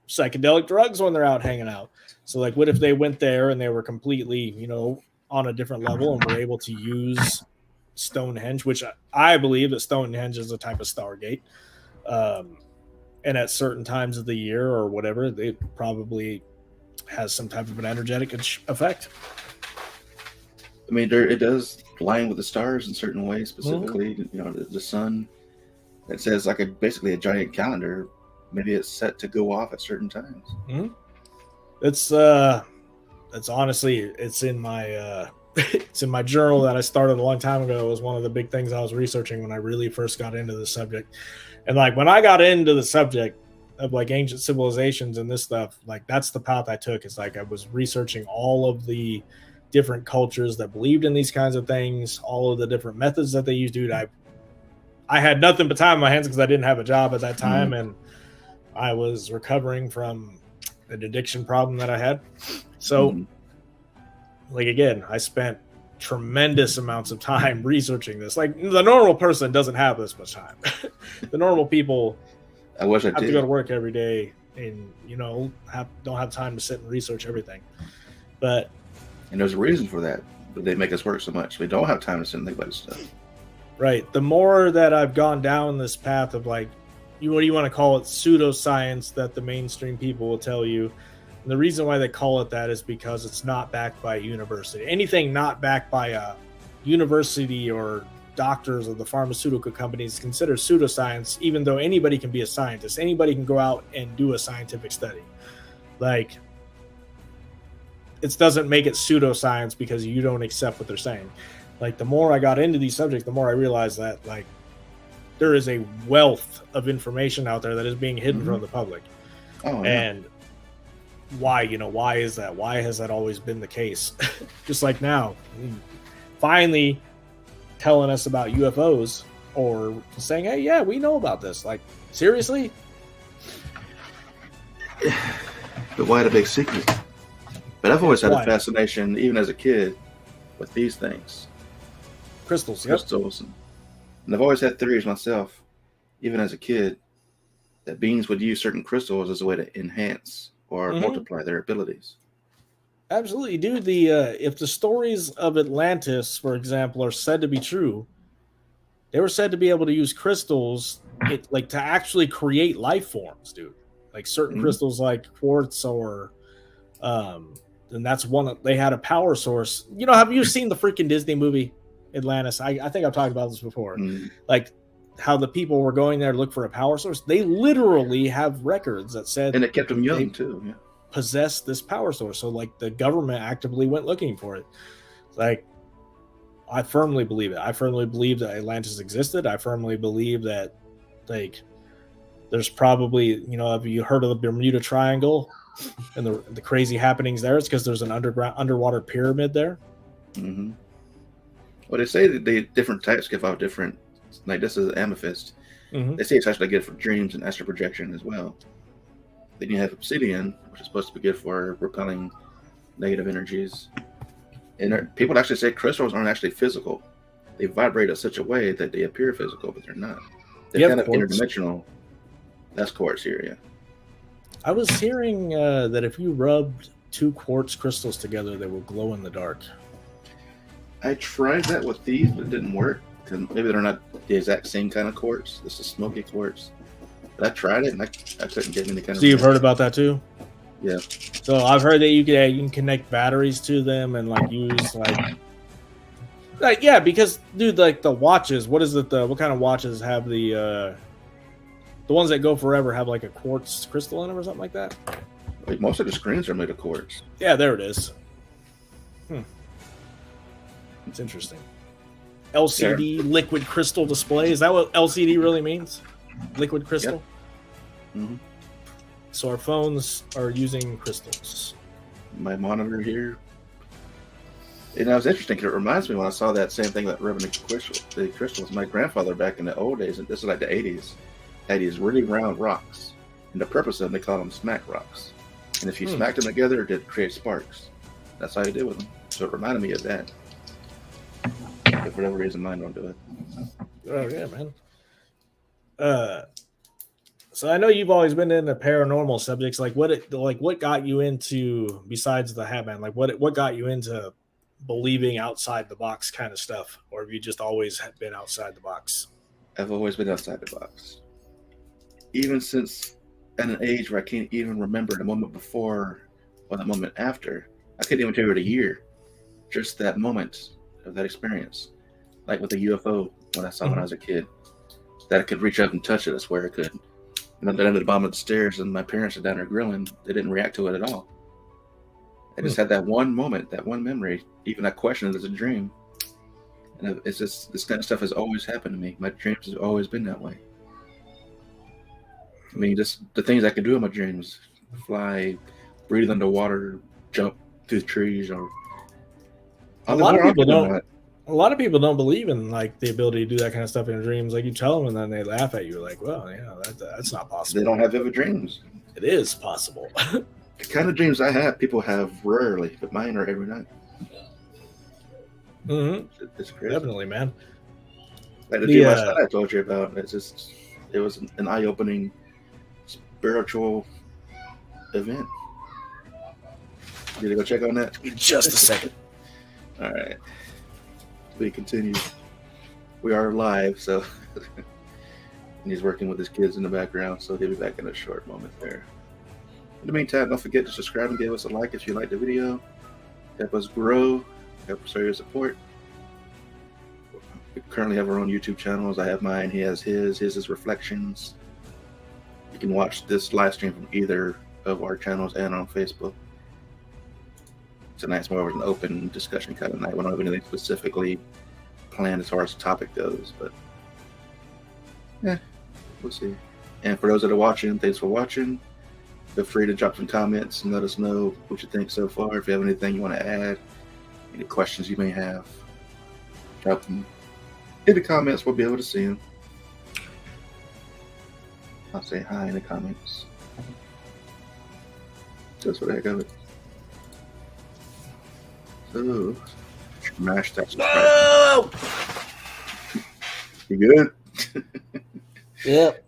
psychedelic drugs when they're out hanging out. So like, what if they went there and they were completely, on a different level and were able to use Stonehenge, which I believe that Stonehenge is a type of stargate. And at certain times of the year or whatever, they probably has some type of an energetic effect. I mean, it does line with the stars in certain ways, specifically, the sun. It says like basically a giant calendar. Maybe it's set to go off at certain times. Mm-hmm. It's honestly, it's in my it's in my journal that I started a long time ago. It was one of the big things I was researching when I really first got into the subject. And like when I got into the subject of like ancient civilizations and this stuff, like that's the path I took. It's like I was researching all of the different cultures that believed in these kinds of things, all of the different methods that they used. Dude, I had nothing but time on my hands because I didn't have a job at that time. And I was recovering from an addiction problem that I had. So, like, again, I spent tremendous amounts of time researching this. Like, the normal person doesn't have this much time. The normal people I wish I have did. to go to work every day and, don't have time to sit and research everything. But and there's a reason for that. But they make us work so much. We don't have time to sit and think about this stuff. right, the more that I've gone down this path of, like, what do you want to call it, pseudoscience that the mainstream people will tell you. And the reason why they call it that is because it's not backed by a university. Anything not backed by a university or doctors of the pharmaceutical companies is considered pseudoscience, even though anybody can be a scientist. Anybody can go out and do a scientific study. Like, it doesn't make it pseudoscience because you don't accept what they're saying. Like, the more I got into these subjects, the more I realized that, like, there is a wealth of information out there that is being hidden from the public. Oh, and why is that? Why has that always been the case? Just like now, finally telling us about UFOs or saying, hey, yeah, we know about this. Like, seriously? But why the big secret? But I've always had a fascination, even as a kid, with these things. Crystals. And I've always had theories myself, even as a kid, that beings would use certain crystals as a way to enhance or multiply their abilities. Absolutely, dude. If the stories of Atlantis, for example, are said to be true, they were said to be able to use crystals, to actually create life forms, dude. Like certain crystals, like quartz, or and that's one. They had a power source. Have you seen the freaking Disney movie Atlantis? I think I've talked about this before. Like how the people were going there to look for a power source. They literally have records that said, and it kept them young too. Yeah. Possess this power source. So, like, the government actively went looking for it. Like, I firmly believe it. I firmly believe that Atlantis existed. I firmly believe that, like, there's probably, have you heard of the Bermuda Triangle and the crazy happenings there? It's because there's an underwater pyramid there. Well, they say that the different types give out different, like this is amethyst. They say it's actually good for dreams and astral projection as well. Then you have obsidian, which is supposed to be good for repelling negative energies. And people actually say crystals aren't actually physical. They vibrate in such a way that they appear physical, but they're not. They're kind of interdimensional. That's quartz here, yeah. I was hearing that if you rubbed 2 quartz crystals together, they will glow in the dark. I tried that with these, but it didn't work. Because maybe they're not the exact same kind of quartz. This is smoky quartz. But I tried it, and I couldn't get any kind of... So you've heard about that too? Yeah. So I've heard that you can connect batteries to them and, like, use, like because, dude, like, the watches, what is it, what kind of watches have the ones that go forever have, like, a quartz crystal in them or something like that? Like, most of the screens are made of quartz. Yeah, there it is. It's interesting. LCD, liquid crystal display. Is that what LCD really means? Liquid crystal? Yep. So our phones are using crystals. My monitor here. And that was interesting because it reminds me when I saw that same thing about rubbing the crystals. My grandfather back in the old days, and this is like the 80s, had these really round rocks. And the purpose of them, they called them smack rocks. And if you smacked them together, it did create sparks. That's how you did with them. So it reminded me of that. But for whatever reason, mine don't do it. Oh, yeah, man. So I know you've always been into paranormal subjects. Like, what got you into, besides the Hat Man, like what got you into believing outside the box kind of stuff, or have you just always been outside the box? I've always been outside the box, even since at an age where I can't even remember the moment before or the moment after. I couldn't even tell you the year. Just that moment of that experience, like with the UFO when I saw when I was a kid, that I could reach up and touch it. I swear I could. And I'm down at the bottom of the stairs, and my parents are down there grilling. They didn't react to it at all. I just had that one moment, that one memory. Even I questioned it as a dream. And it's just, this kind of stuff has always happened to me. My dreams have always been that way. I mean, just the things I can do in my dreams: fly, breathe underwater, jump through trees, or a lot of people don't. A lot of people don't believe in like the ability to do that kind of stuff in dreams. Like you tell them, and then they laugh at you. Like, well, yeah, that's not possible. They don't have vivid dreams. It is possible. The kind of dreams I have, people have rarely, but mine are every night. Mm-hmm. It's crazy. Definitely, man. Like the dream last night I told you about, it was an eye-opening spiritual event. Did you go check on that? Just a second. All right. We continue. We are live, so and he's working with his kids in the background, so he'll be back in a short moment there. In the meantime, don't forget to subscribe and give us a like if you like the video. Help us grow. Help us show your support. We currently have our own YouTube channels. I have mine. He has his. His is Reflections. You can watch this live stream from either of our channels and on Facebook. Tonight's more of an open discussion kind of night. We don't have anything specifically planned as far as the topic goes, but yeah, we'll see. And for those that are watching, thanks for watching. Feel free to drop some comments and let us know what you think so far. If you have anything you want to add, any questions you may have, drop them in the comments. We'll be able to see them. I'll say hi in the comments. Just for the heck of it. So, smash that subscribe. You good? Yep.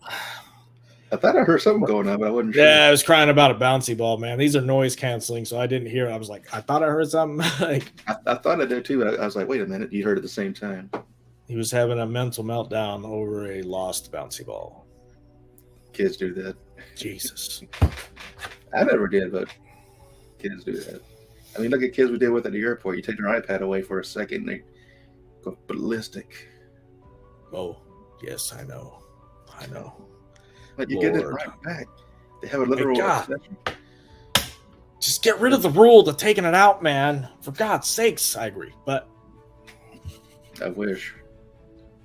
I thought I heard something going on, but I wasn't sure. Yeah, I was crying about a bouncy ball, man. These are noise canceling, so I didn't hear it. I was like, I thought I heard something. Like, I thought I did too, but I was like, wait a minute, you heard it at the same time. He was having a mental meltdown over a lost bouncy ball. Kids do that. Jesus. I never did, but kids do that. I mean, look at kids we deal with at the airport. You take their iPad away for a second, and they go ballistic. Oh, yes, I know. But you get it right back. They have a literal obsession. Just get rid of the rule to taking it out, man. For God's sakes, I agree. But I wish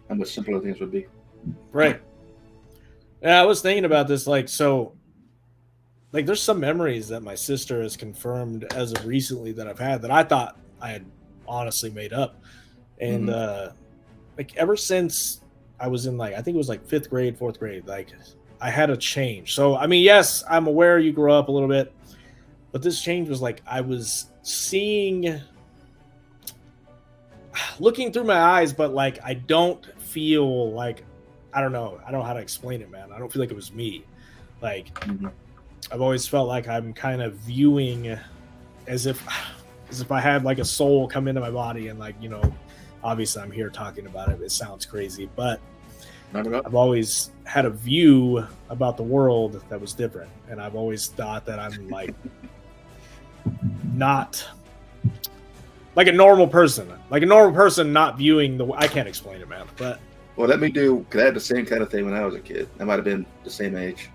how much simpler things would be. Right. Yeah, I was thinking about this. Like, there's some memories that my sister has confirmed as of recently that I've had that I thought I had honestly made up. And like ever since I was in I think it was like 5th grade, 4th grade, like I had a change. So, I mean, yes, I'm aware you grow up a little bit, but this change was like I was looking through my eyes, but like I don't feel like, I don't know how to explain it, man. I don't feel like it was me. Like I've always felt like I'm kind of viewing as if I had like a soul come into my body, and like, you know, obviously I'm here talking about it. It sounds crazy, but I've always had a view about the world that was different. And I've always thought that I'm like not like a normal person, not viewing I can't explain it, man. But well, because I had the same kind of thing when I was a kid. I might have been the same age.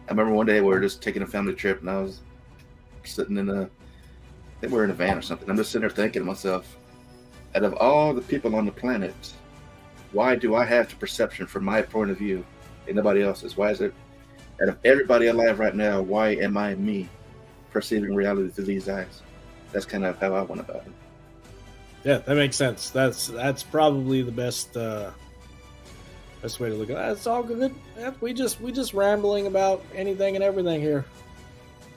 I remember one day we were just taking a family trip, and I was sitting I think we were in a van or something. I'm just sitting there thinking to myself, out of all the people on the planet, why do I have the perception from my point of view and nobody else's? Why is it, out of everybody alive right now, why am I me perceiving reality through these eyes? That's kind of how I went about it. Yeah, that makes sense. That's probably the best way to look at it. It's all good. We just rambling about anything and everything here.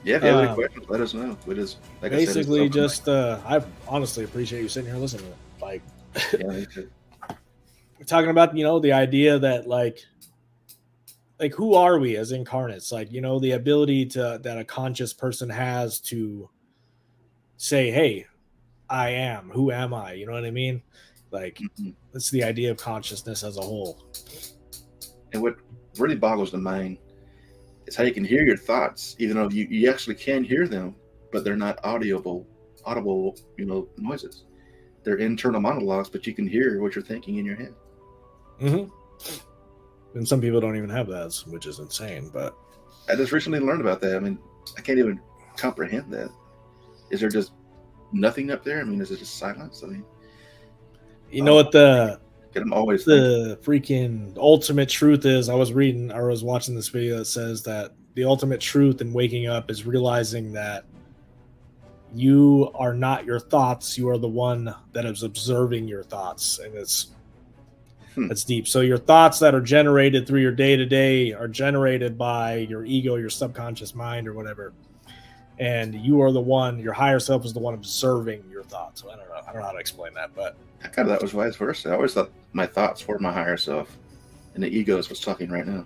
Yeah, if you have any questions, let us know. We just basically I honestly appreciate you sitting here listening to it. Like, yeah, me too. We're talking about, you know, the idea that like who are we as incarnates? Like, you know, the ability that a conscious person has to say, hey, I am. Who am I? You know what I mean? Like, that's the idea of consciousness as a whole. And what really boggles the mind is how you can hear your thoughts, even though you actually can hear them, but they're not audible, you know, noises. They're internal monologues, but you can hear what you're thinking in your head. And some people don't even have that, which is insane. But I just recently learned about that. I mean, I can't even comprehend that. Is there just nothing up there? I mean, is it just silence? I mean, you know what I'm always the freaking ultimate truth is? I was watching this video that says that the ultimate truth in waking up is realizing that you are not your thoughts. You are the one that is observing your thoughts, and it's deep. So your thoughts that are generated through your day to day are generated by your ego, your subconscious mind, or whatever. And you are the one. Your higher self is the one observing your thoughts. So I don't know how to explain that, but I kind of thought it was vice versa. I always thought my thoughts were my higher self, and the ego is what's talking right now.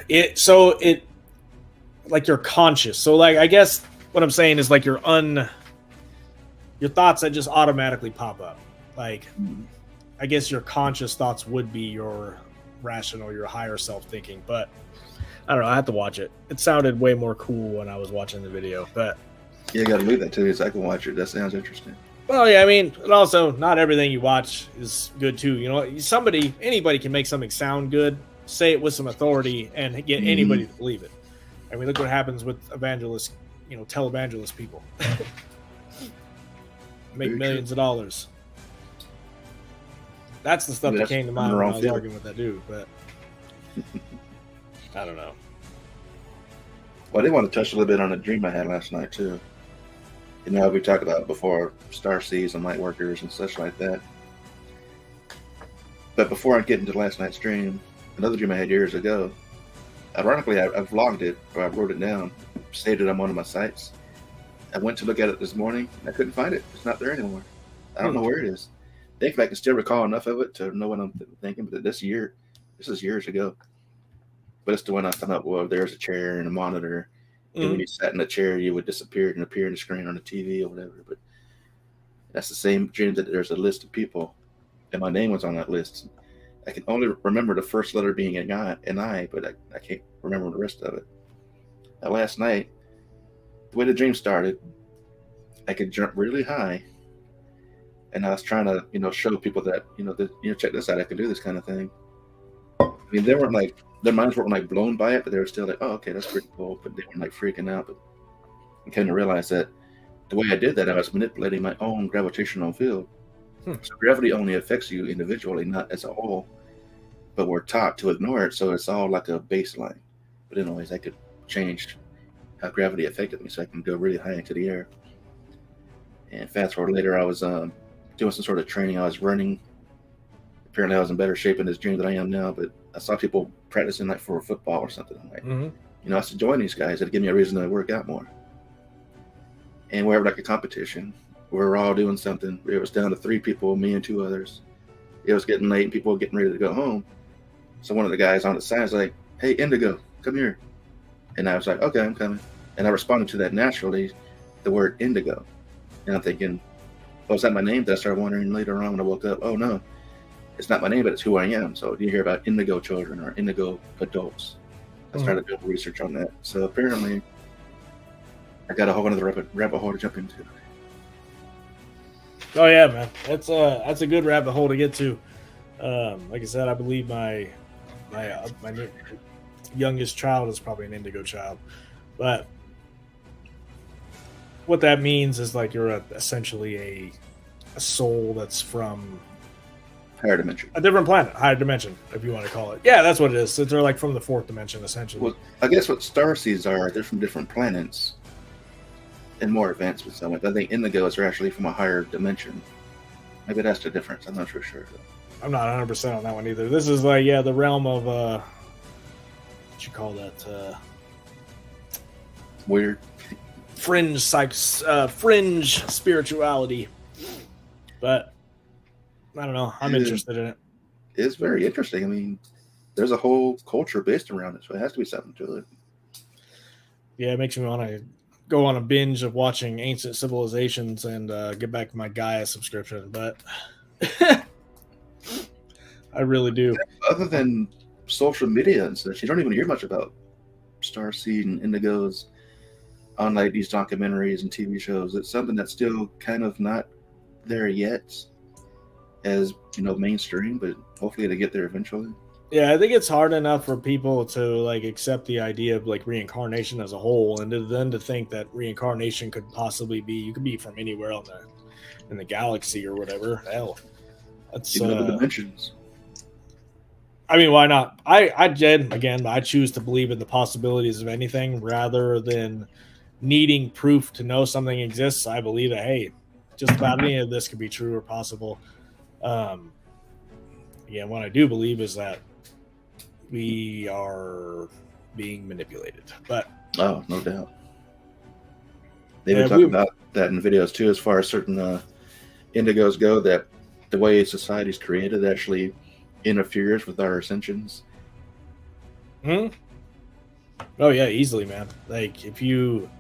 It like you're conscious. So like I guess what I'm saying is like your thoughts that just automatically pop up. Like I guess your conscious thoughts would be your rational, your higher self thinking, but I don't know. I have to watch it. It sounded way more cool when I was watching the video, but yeah, I got to leave that to you so I can watch it. That sounds interesting. Well, yeah, I mean, and also not everything you watch is good too. You know, anybody can make something sound good, say it with some authority, and get anybody to believe it. I mean, look what happens with evangelists, televangelist people. Make millions of dollars. That's the stuff that came to mind when I was arguing with that dude, but I don't know. Well, I did want to touch a little bit on a dream I had last night too. You know, we talked about before star seeds and light workers and such like that. But before I get into last night's dream, another dream I had years ago, ironically, I vlogged it, or I wrote it down, saved it on one of my sites. I went to look at it this morning, and I couldn't find it. It's not there anymore. I don't know where it is. I think I can still recall enough of it to know what I'm thinking, but this is years ago. But it's the one I thought about, well, there's a chair and a monitor. And when you sat in the chair, you would disappear and appear on the screen on the TV or whatever. But that's the same dream that there's a list of people, and my name was on that list. I can only remember the first letter being an I, but I can't remember the rest of it. Now, last night, the way the dream started, I could jump really high, and I was trying to, show people that, check this out, I can do this kind of thing. I mean, their minds weren't like blown by it, but they were still like, oh, okay, that's pretty cool. But they weren't like freaking out. But I kind of realized that the way I did that, I was manipulating my own gravitational field. So gravity only affects you individually, not as a whole. But we're taught to ignore it, so it's all like a baseline. But anyways, I could change how gravity affected me, so I can go really high into the air. And fast forward later, I was doing some sort of training. I was running. Apparently, I was in better shape in this dream than I am now, but I saw people practicing like for football or something. I'm like, I should join these guys. It'd give me a reason to work out more. And we were like a competition. We were all doing something. It was down to 3 people, me and 2 others. It was getting late and people were getting ready to go home. So one of the guys on the side was like, hey, Indigo, come here. And I was like, okay, I'm coming. And I responded to that naturally, the word indigo. And I'm thinking, oh, is that my name? Then I started wondering later on when I woke up, oh no, it's not my name, but it's who I am. So you hear about indigo children or indigo adults. I started doing research on that. So apparently I got a whole other rabbit hole to jump into. Oh yeah, man. That's a good rabbit hole to get to. Like I said, I believe my youngest child is probably an indigo child. But what that means is like you're essentially a soul that's from higher dimension, a different planet, higher dimension, if you want to call it. Yeah, that's what it is. So they're like from the 4th dimension, essentially. Well, I guess what starseeds are, they're from different planets and more advanced with some. I think indigos are actually from a higher dimension. Maybe that's the difference. I'm not sure. I'm not 100% on that one either. This is like, the realm of what you call that? Weird. Fringe spirituality. But I don't know. I'm interested in it. It's very interesting. I mean, there's a whole culture based around it, so it has to be something to it. Yeah, it makes me want to go on a binge of watching Ancient Civilizations and get back to my Gaia subscription, but I really do. Other than social media and such, you don't even hear much about starseed and indigos on like these documentaries and TV shows. It's something that's still kind of not there yet as mainstream, but hopefully they get there eventually. Yeah, I think it's hard enough for people to like accept the idea of like reincarnation as a whole, and then to think that reincarnation could possibly be, you could be from anywhere in the galaxy or whatever. Hell, that's other dimensions. I mean, why not? I choose to believe in the possibilities of anything rather than needing proof to know something exists, I believe that, hey, just about any of this could be true or possible. Again, what I do believe is that we are being manipulated. But oh, no doubt. They've been talking about that in videos too, as far as certain indigos go, that the way society's created actually interferes with our ascensions. Oh yeah, easily, man. Like if you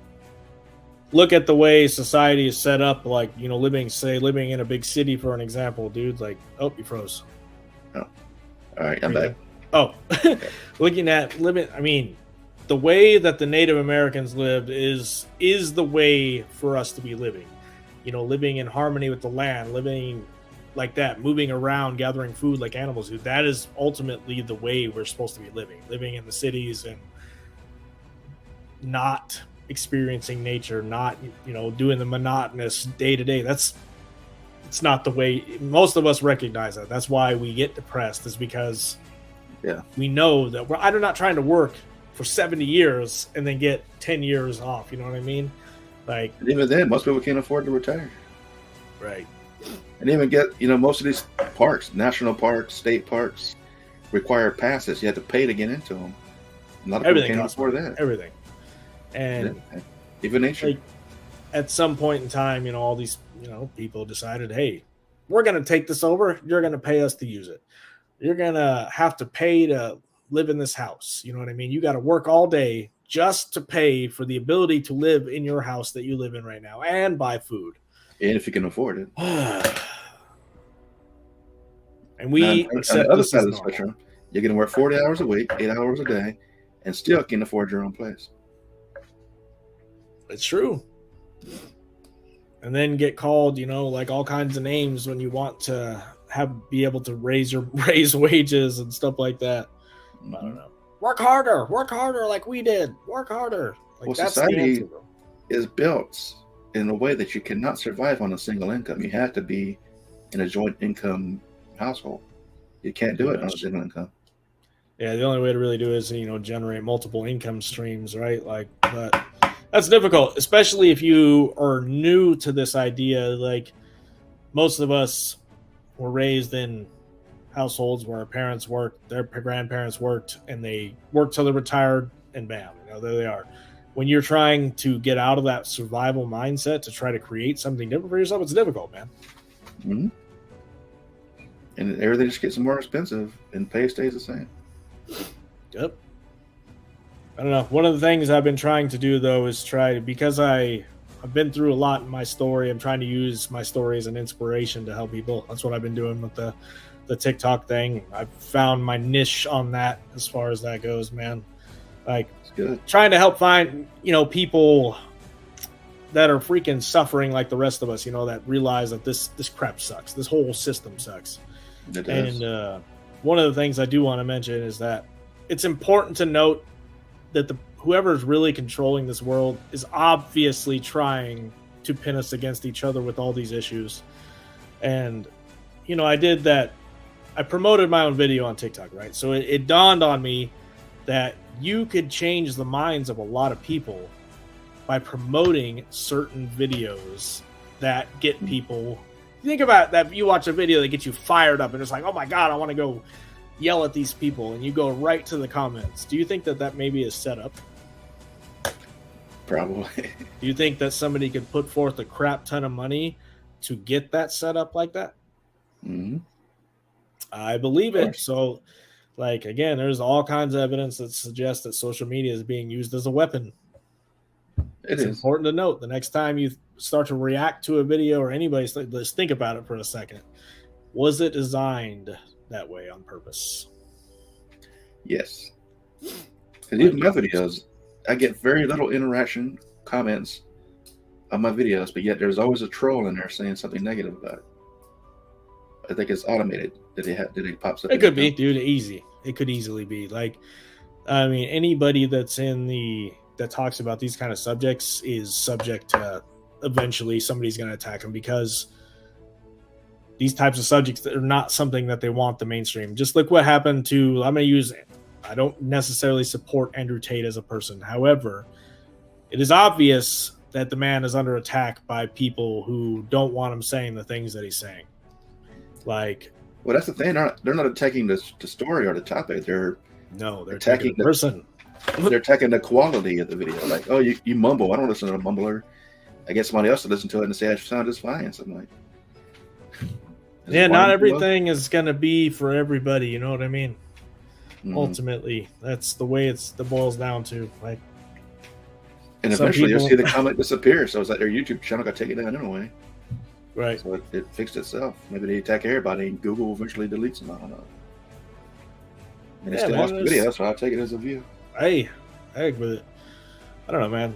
look at the way society is set up, like, you know, living in a big city, for an example, dude, like, oh, you froze. Oh, all right, I'm back. Oh, looking at living, I mean, the way that the Native Americans lived is the way for us to be living. You know, living in harmony with the land, living like that, moving around, gathering food like animals do. That is ultimately the way we're supposed to be living in the cities and not experiencing nature, not, you know, doing the monotonous day to day. It's not the way. Most of us recognize that. That's why we get depressed, is because we know that I'm not trying to work for 70 years and then get 10 years off. You know what I mean? Like, and even then, most people can't afford to retire. Right. And even get, you know, most of these parks, national parks, state parks, require passes. You have to pay to get into them. A lot of people can't afford that. Everything. And even nature. Like, at some point in time, you know, all these, you know, people decided, hey, we're going to take this over. You're going to pay us to use it. You're going to have to pay to live in this house. You know what I mean? You got to work all day just to pay for the ability to live in your house that you live in right now and buy food. And if you can afford it. And we accept on the other side of the spectrum, you're going to work 40 hours a week, 8 hours a day, and still can't afford your own place. It's true. And then get called, you know, like all kinds of names when you want to be able to raise wages and stuff like that. Mm-hmm. I don't know. Work harder like we did. Work harder. Like, well, that's society is built in a way that you cannot survive on a single income. You have to be in a joint income household. You can't do it on a single income. Yeah, the only way to really do it is, you know, generate multiple income streams, right? Like, but that's difficult, especially if you are new to this idea. Like, most of us were raised in households where our parents worked, their grandparents worked, and they worked till they retired, and bam, you know, there they are. When you're trying to get out of that survival mindset to try to create something different for yourself, it's difficult, man. Mm-hmm. And everything just gets more expensive, and pay stays the same. Yep. I don't know. One of the things I've been trying to do, though, is because I've been through a lot in my story. I'm trying to use my story as an inspiration to help people. That's what I've been doing with the TikTok thing. I've found my niche on that as far as that goes, man. Like, trying to help find, you know, people that are freaking suffering like the rest of us, you know, that realize that this crap sucks. This whole system sucks. It does. And one of the things I do want to mention is that it's important to note that whoever is really controlling this world is obviously trying to pin us against each other with all these issues. And, you know, I promoted my own video on TikTok, right? So it dawned on me that you could change the minds of a lot of people by promoting certain videos that get people. Think about that. You watch a video that gets you fired up and it's like, oh my God, I want to go yell at these people, and you go right to the comments. Do you think that maybe is set up? Probably. Do you think that somebody could put forth a crap ton of money to get that set up like that? Mm-hmm. I believe it. So, like, again, there's all kinds of evidence that suggests that social media is being used as a weapon. It's important to note the next time you start to react to a video or anybody, let's think about it for a second. Was it designed that way on purpose? Yes. And even my videos, I get very little interaction, comments on my videos, but yet there's always a troll in there saying something negative about it. I think it's automated that it pops up. It could be, dude. Easy. It could easily be. Like, I mean, anybody that's that talks about these kind of subjects is subject to eventually somebody's going to attack them, because these types of subjects are not something that they want the mainstream. Just look what happened to. I don't necessarily support Andrew Tate as a person. However, it is obvious that the man is under attack by people who don't want him saying the things that he's saying. Like, well, that's the thing. They're not attacking the story or the topic. They're attacking the person. They're attacking the quality of the video. Like, oh, you mumble. I don't listen to a mumbler. I get somebody else to listen to it and say I sound just fine. So I'm like, yeah, not everything is gonna be for everybody. You know what I mean? Mm-hmm. Ultimately, that's the way it boils down to. Like, and eventually you'll see the comment disappear. So it's like their YouTube channel got taken down anyway. Right. So it fixed itself. Maybe they attack everybody and Google eventually deletes them. I don't know. And they still watch the video, so I'll take it as a view. Hey, heck with it. I don't know, man.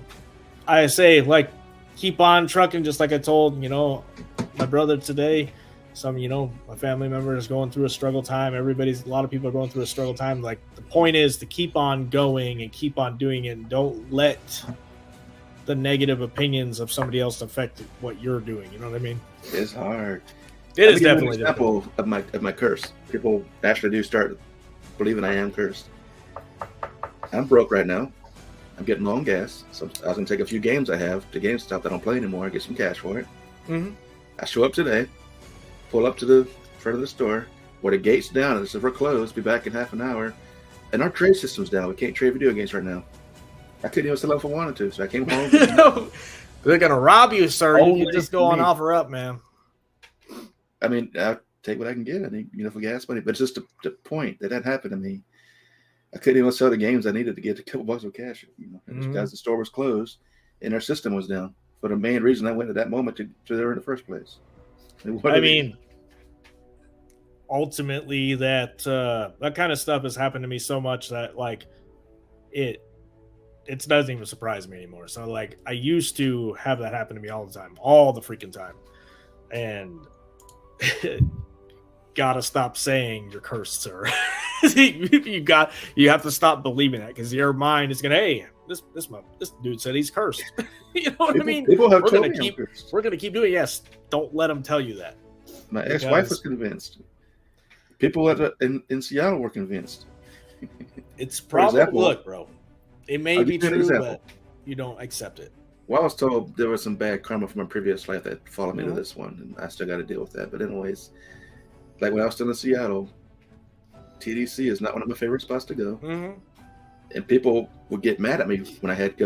I say, like, keep on trucking, just like I told, my brother today. My family member is going through a struggle time. A lot of people are going through a struggle time. Like, the point is to keep on going and keep on doing it. And don't let the negative opinions of somebody else affect what you're doing. You know what I mean? It's hard. It is definitely an example of my curse. People actually do start believing I am cursed. I'm broke right now. I'm getting low on gas. So I was going to take a few games I have to GameStop that I don't play anymore, get some cash for it. Mm-hmm. I show up today, pull up to the front of the store, where the gate's down and we're closed, be back in half an hour, and our trade system's down. We can't trade video games right now. I couldn't even sell them if I wanted to, so I came home. They're going to rob you, sir. You can just go on offer up, man. I mean, I'll take what I can get. I need, for gas money. But it's just the point that happened to me. I couldn't even sell the games I needed to get a couple bucks of cash, because the store was closed and our system was down. For the main reason I went at that moment to there in the first place. Ultimately, that kind of stuff has happened to me so much that, like, it doesn't even surprise me anymore. So, like, I used to have that happen to me all the freaking time. And gotta stop saying you're cursed, sir. you have to stop believing that, because your mind is gonna, hey, this dude said he's cursed. You know what I mean? People have we're gonna keep doing. Yes, don't let them tell you that. My ex-wife was convinced. People in Seattle were convinced. It's probably, look, bro, it may be true, but you don't accept it. Well, I was told there was some bad karma from a previous life that followed me to this one, and I still got to deal with that. But anyways, like when I was still in Seattle, TDC is not one of my favorite spots to go. Mm-hmm. And people would get mad at me when I had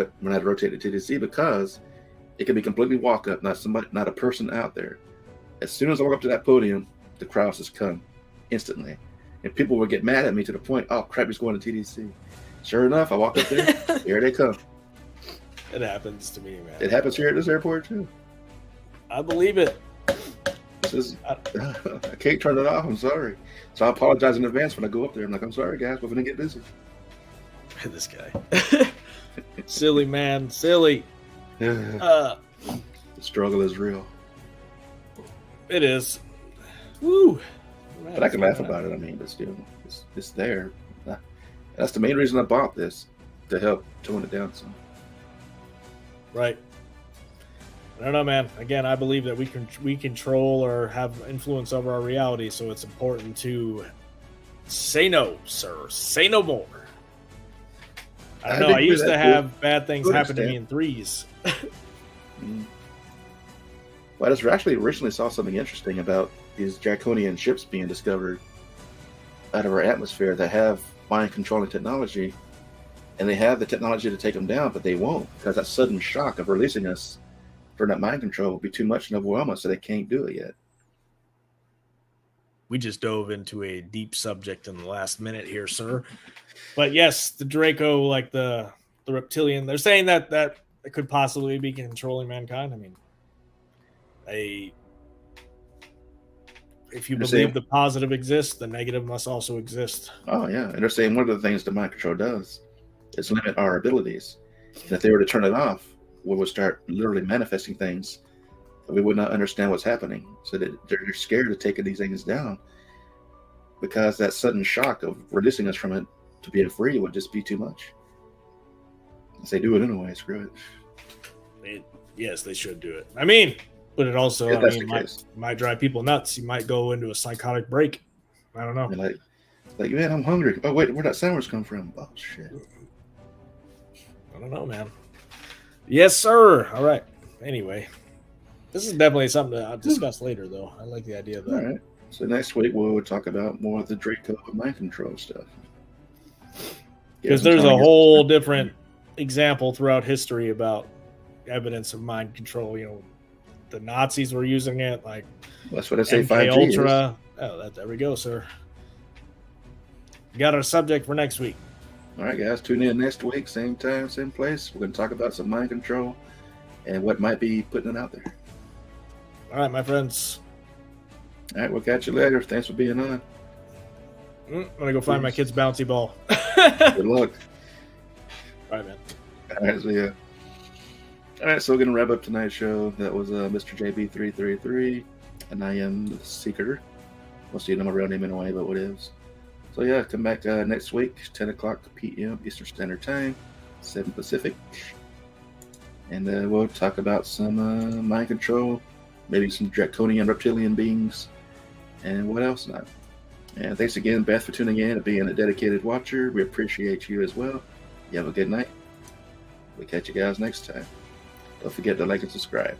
rotated to TDC, because it could be completely walk up, not a person out there. As soon as I walk up to that podium, the crowds just come instantly, and people would get mad at me to the point, oh crap, he's going to TDC. Sure enough, I walk up there, here they come. It happens to me, man. It happens here at this airport too. I believe it. I can't turn it off. I'm sorry. So I apologize in advance when I go up there. I'm like, I'm sorry, guys. We're gonna get busy. This guy, silly man, silly. The struggle is real. It is. Woo. But I can laugh about it. I mean, but still, it's there. That's the main reason I bought this, to help tone it down some. Right. I don't know, man. Again, I believe that we control or have influence over our reality, so it's important to say no, sir. Say no more. I don't know. I used to have bad things happen to me in threes. Well, I just actually recently saw something interesting about these draconian ships being discovered out of our atmosphere that have mind-controlling technology, and they have the technology to take them down, but they won't, because that sudden shock of releasing us for that mind control will be too much and overwhelm us, so they can't do it yet. We just dove into a deep subject in the last minute here, sir. But yes, the Draco, like the reptilian, they're saying that it could possibly be controlling mankind. I mean, if you believe the positive exists, the negative must also exist. Oh, yeah. And they're saying one of the things the mind control does is limit our abilities. And if they were to turn it off, we would start literally manifesting things that we would not understand what's happening. So that they're scared of taking these things down, because that sudden shock of releasing us from it to being free would just be too much. If they do it anyway, screw it. Yes, they should do it. I mean, but it also might drive people nuts. You might go into a psychotic break. I don't know. Like, man, I'm hungry. Oh, wait, where'd that sandwich come from? Oh, shit. I don't know, man. Yes, sir. All right. Anyway, this is definitely something I'll discuss later, though. I like the idea of that. All right. So next week we'll talk about more of the Draco mind control stuff. Because there's a whole different example throughout history about evidence of mind control. You know, the Nazis were using it, like that's what I say. MK 5G Ultra. Oh, there we go, sir. We got our subject for next week. All right, guys, tune in next week, same time, same place. We're going to talk about some mind control and what might be putting it out there. All right, my friends. All right, we'll catch you later. Thanks for being on. I'm going to go find my kid's bouncy ball. Good luck. All right, man. All right, so yeah. All right, so we're going to wrap up tonight's show. That was Mr. JB333, and I am the Seeker. Most of you know my real name anyway, but what is. So yeah, come back next week, 10 o'clock p.m. Eastern Standard Time, 7 Pacific. And we'll talk about some mind control, maybe some draconian reptilian beings, and what else not. And thanks again, Beth, for tuning in and being a dedicated watcher. We appreciate you as well. You have a good night. We'll catch you guys next time. Don't forget to like and subscribe.